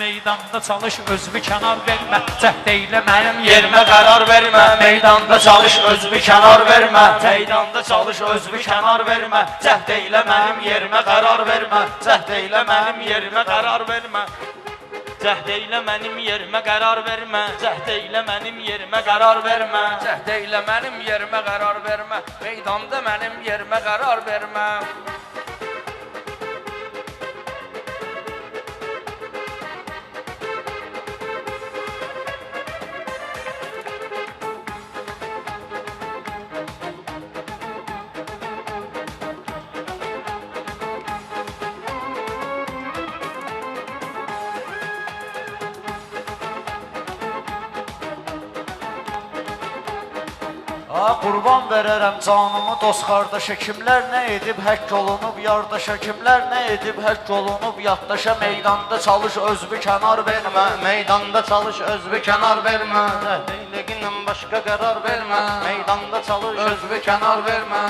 Meydanda çalış, özünü kənar vermə. Cəhd eylə mənim yerimə qərar vermə. Meydanda çalış, özünü kənar vermə. Meydanda çalış, özünü kənar vermə. Cəhd eylə mənim yerimə qərar vermə. Cəhd eylə mənim yerimə qərar vermə. Cəhd eylə mənim yerimə qərar vermə. Cəhd eylə mənim yerimə qərar vermə. Cəhd eylə mənim yerimə qərar vermə. Meydanda mənim yerimə qərar vermə. Qurban verərəm canımı dost qardaşa. Kimlər nə edib həkk olunub yardaşa. Kimlər nə edib həkk olunub yaddaşa. Meydanda çalış, özünü kənar vermə. Meydanda çalış, özünü kənar vermə. Cəhd başqa qərar vermə. Meydanda çalış, özünü kənar vermə.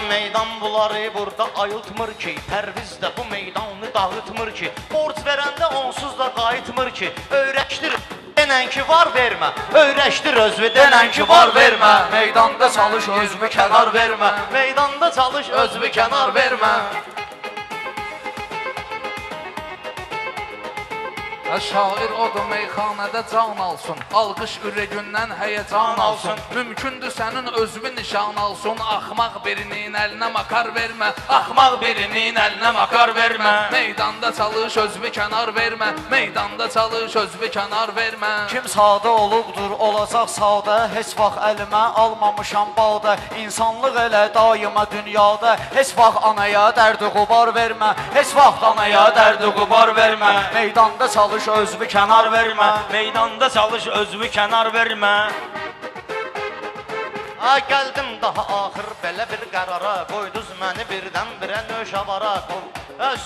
Meydan bunları burada ayıltmır ki. Pərviz də bu meydanı dağıtmır ki. Borc verəndə onsuz da qayıtmır ki. Öyrəşdir denən ki var vermə. Öyrəşdir özünü denən ki var vermə. Meydanda çalış, özünü kənar vermə. Meydanda çalış, özünü kənar vermə. Şair odur meyxanədə can alsın. Alqış ürəyindən həyəcan alsın. Mümkündür sənin özünü nişan alsın. Axmaq birinin əlinə makar vermə. Axmaq birinin əlinə makar vermə. Meydanda çalış, özünü kənar vermə. Meydanda çalış, özünü kənar vermə. Kim sadə olubdur, olacaq sadə. Heç vaxt əlimə almamışam badə. İnsanlıq elə daima dünyada. Heç vaxt anaya dərdi qubar vermə. Heç vaxt anaya dərdi qubar vermə. Meydanda çalış, özünü kənar vermə. Meydanda çalış, özünü kənar vermə. Gəldim daha axır belə bir qərara. Qoyduz məni birdən-birə nöşavara.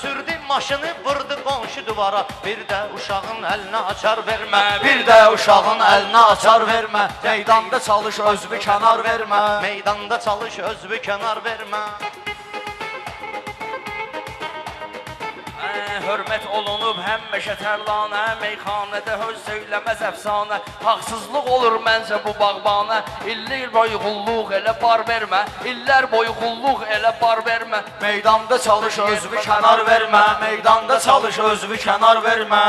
Sürdü maşını, vurdu qonşu duvara. Bir də uşağın əlinə açar vermə. Bir də uşağın əlinə açar vermə. Meydanda çalış, özünü kənar vermə. Meydanda çalış, özünü kənar vermə. Hörmət olunub həmişə tərlanə. Meyxanədə höz söyləməz əfsanə. Haqsızlıq olur məncə bu bağbanə. İllər boyu qulluq elə bar vermə. İllər boyu qulluq elə bar vermə. Meydanda çalış, özünü kənar vermə. Meydanda çalış, özünü kənar vermə.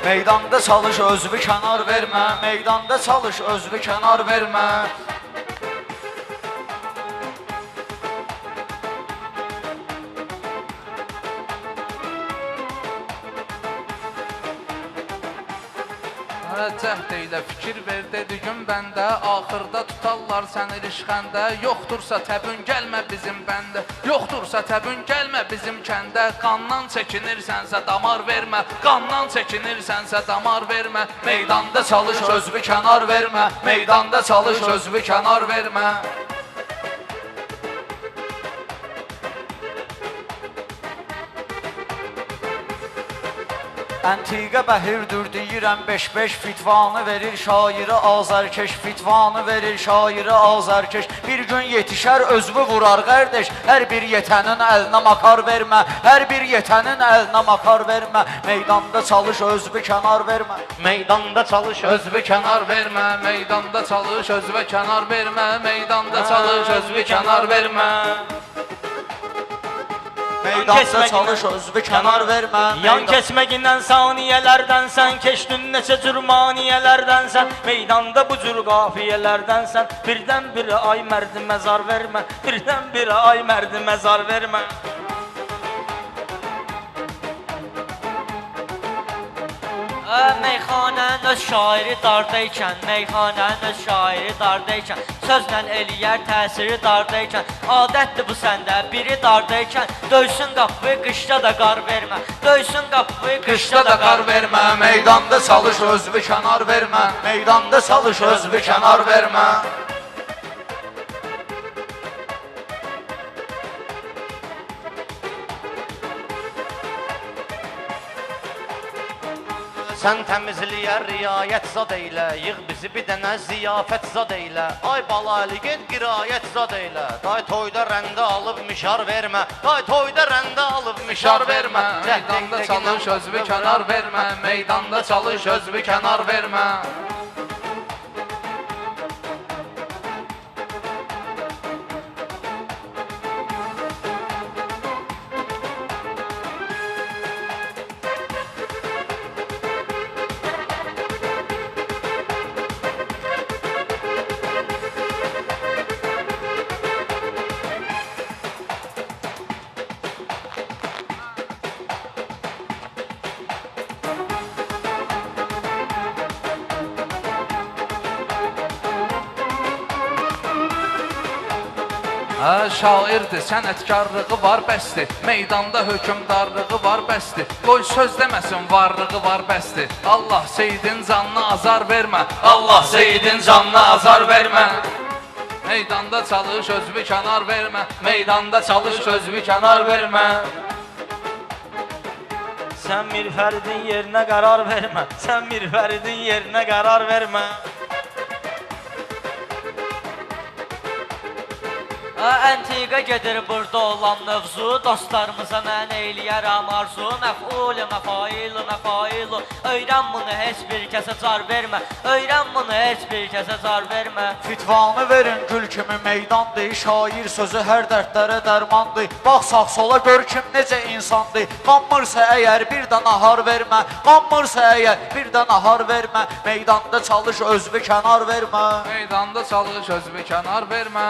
Meydanda çalış, özünü kənar vermə. Meydanda çalış, özünü kənar vermə. Cəhd eylə fikir ver dediyin bəndə. Axırda tutarlar səni rişxəndə. Yoxdursa təbün gəlmə bizim bəndə. Yoxdursa təbün gəlmə bizim kəndə. Qandan çəkinirsənsə damar vermə. Qandan çəkinirsənsə damar vermə. Meydanda çalış, özünü kənar vermə. Meydanda çalış, özünü kənar vermə. Əntiqə bəhirdir deyirəm 5-5 fitvanı verir şairi azərkeş. Fitvanı verir şairi azərkeş. Bir gün yetişər özünü vurar qardeş. Hər bir yetənin əlinə makar vermə. Hər bir yetənin əlinə makar vermə. Meydanda çalış, özünü kənar vermə. Meydanda çalış, Özünü kənar vermə. Meydanda çalış, özünü kənar vermə. Meydanda çalış, özünü kənar vermə. Meydanda çalış, özünü kənar vermə. Yan keçməgindən saniyələrdənsən, keçdin neçə cür maniyələrdənsən. Meydanda bu cür qafiyələrdənsən. Birdən biri ay mərdi məzar vermə. Birdən biri ay mərdi məzar vermə. Meyxanənin öz şairi dardaykən, meyxanənin öz şairi dardaykən, sözlə eləyər təsiri dardaykən, adətdir bu səndə biri dardaykən, döysün qapıyı qışda da qar vermə, döysün qapıyı Qışda da qar vermə, meydanda çalış özünü kənar vermə, meydanda çalış özünü kənar vermə. Sən təmizliyə riayət zad eylə, yığ bizi bir dənə ziyafət zad eylə. Ay balalı get qirayət zad eylə, day toyda rəndə alıb mişar vermə, day toyda rəndə alıb mişar vermə. Meydanda çalış özünü kənar vermə, meydanda çalış özünü kənar vermə. Şairdir, sənətkarlığı var bəsdir, meydanda hökümdarlığı var bəsdir, qoy söz deməsin varlığı var bəsdir. Allah Seyyidin canına azar vermə, Allah Seyyidin canına azar vermə. Meydanda çalış özünü kənar vermə, meydanda çalış özünü kənar vermə. Sən bir fərdin yerinə qərar vermə, sən bir fərdin yerinə qərar vermə. Əntiqə gedir burada olan mövzu, dostlarımıza mən eyləyərəm arzu, məf'ul, məfailu, məfailu. Öyrən bunu heç bir kəsə car vermə, öyrən bunu heç bir kəsə car vermə. Fitvanı verin gül kimi meydandır, şair sözü hər dərdlərə dərmandır. Bax sağ sola gör kim necə insandır, qanmırsa əgər bir də nahar vermə, qanmırsa əgər bir də nahar vermə, meydanda çalış özünü kənar vermə. Meydanda çalış özünü kənar vermə.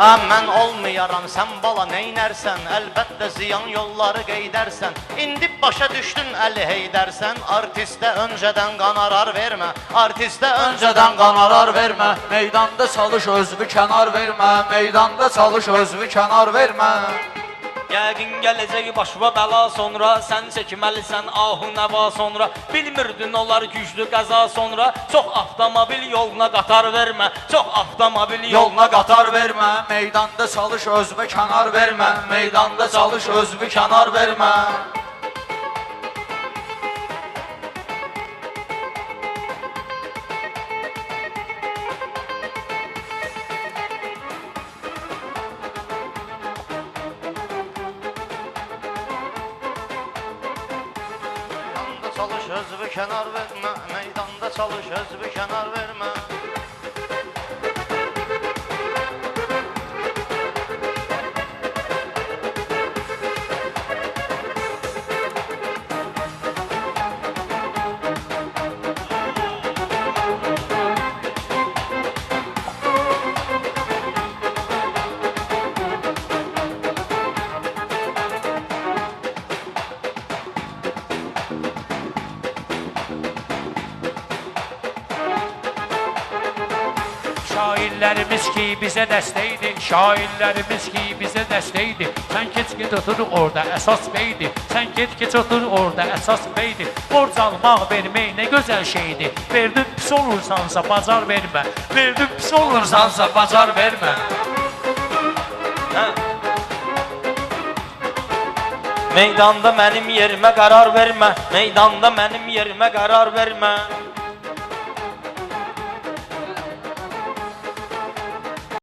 Mən olmayaram, sən bala neynərsən, əlbəttə ziyan yolları qeydərsən. İndi başa düşdün Əli Heydərsən, artistə öncədən qanarar vermə, artistə öncədən qanarar vermə. Meydanda çalış özünü kənar vermə, meydanda çalış özünü kənar vermə. Yəqin gələcək başıma bəla sonra, sən çəkməlisən ahu nəva sonra. Bilmirdin olar güclü qəza sonra, çox avtomobil yoluna qatar vermə, çox avtomobil Yoluna qatar vermə, meydanda çalış özünü kənar vermə, meydanda çalış özünü kənar vermə. Çalış özünü kənar vermə, meydanda çalış özünü kənar vermə. Şairlərimiz ki bizə dəstəkdir, şairlərimiz ki bizə dəstəkdir. Sən keç get otur orada əsas beydir, sən get keç otur orada əsas beydir. Borc almaq vermək nə gözəl şeydir, verdin pis olursansa bacar vermə, verdin pis olursansa bacar vermə. Meydanda mənim yerimə qərar vermə, meydanda mənim yerimə qərar vermə.